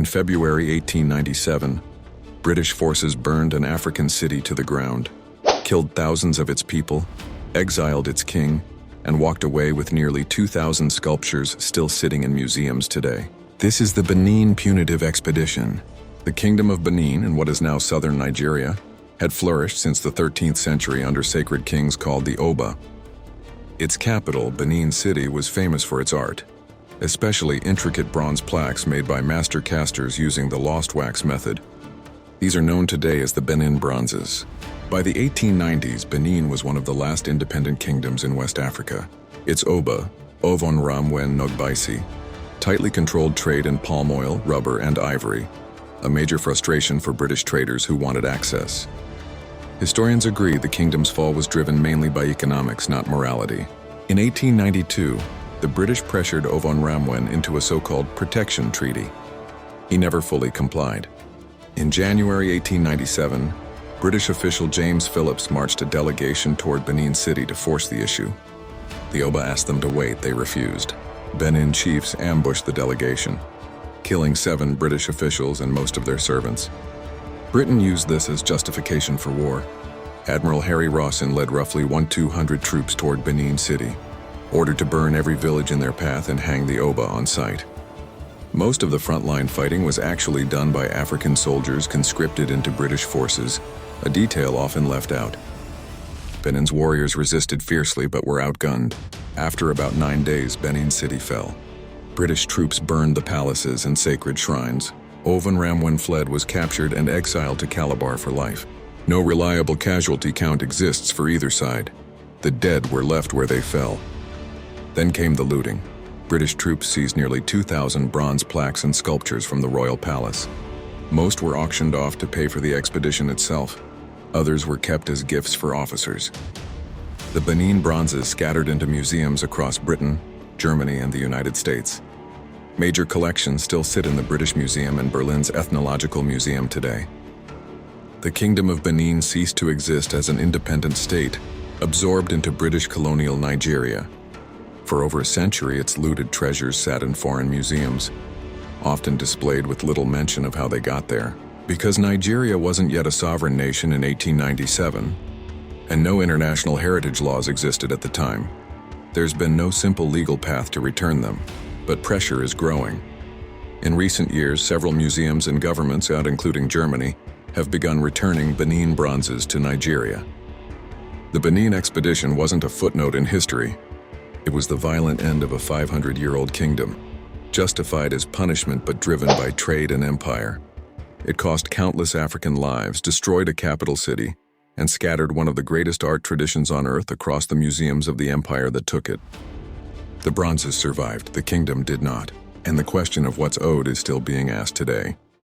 In February 1897, British forces burned an African city to the ground, killed thousands of its people, exiled its king, and walked away with nearly 2,000 sculptures still sitting in museums today. This is the Benin Punitive Expedition. The Kingdom of Benin, in what is now southern Nigeria, had flourished since the 13th century under sacred kings called the Oba. Its capital, Benin City, was famous for its art, especially intricate bronze plaques made by master casters using the lost wax method. These are known today as the Benin Bronzes. By the 1890s, Benin was one of the last independent kingdoms in West Africa. Its Oba, Ovon Ramwen Nogbaisi, tightly controlled trade in palm oil, rubber, and ivory, a major frustration for British traders who wanted access. Historians agree the kingdom's fall was driven mainly by economics, not morality. In 1892, the British pressured Ovon Ramwen into a so-called protection treaty. He never fully complied. In January 1897, British official James Phillips marched a delegation toward Benin City to force the issue. The Oba asked them to wait, they refused. Benin chiefs ambushed the delegation, killing 7 British officials and most of their servants. Britain used this as justification for war. Admiral Harry Rawson led roughly 1,200 troops toward Benin City, ordered to burn every village in their path and hang the Oba on sight. Most of the frontline fighting was actually done by African soldiers conscripted into British forces, a detail often left out. Benin's warriors resisted fiercely but were outgunned. After about 9 days, Benin City fell. British troops burned the palaces and sacred shrines. Ovon Ramwen fled, was captured, and exiled to Calabar for life. No reliable casualty count exists for either side. The dead were left where they fell. Then came the looting. British troops seized nearly 2,000 bronze plaques and sculptures from the royal palace. Most were auctioned off to pay for the expedition itself. Others were kept as gifts for officers. The Benin Bronzes scattered into museums across Britain, Germany, and the United States. Major collections still sit in the British Museum and Berlin's Ethnological Museum today. The Kingdom of Benin ceased to exist as an independent state, absorbed into British colonial Nigeria. For over a century, its looted treasures sat in foreign museums, often displayed with little mention of how they got there. Because Nigeria wasn't yet a sovereign nation in 1897, and no international heritage laws existed at the time, there's been no simple legal path to return them. But pressure is growing. In recent years, several museums and governments, including Germany, have begun returning Benin Bronzes to Nigeria. The Benin expedition wasn't a footnote in history. It was the violent end of a 500-year-old kingdom, justified as punishment but driven by trade and empire. It cost countless African lives, destroyed a capital city, and scattered one of the greatest art traditions on earth across the museums of the empire that took it. The Bronzes survived, the kingdom did not, and the question of what's owed is still being asked today.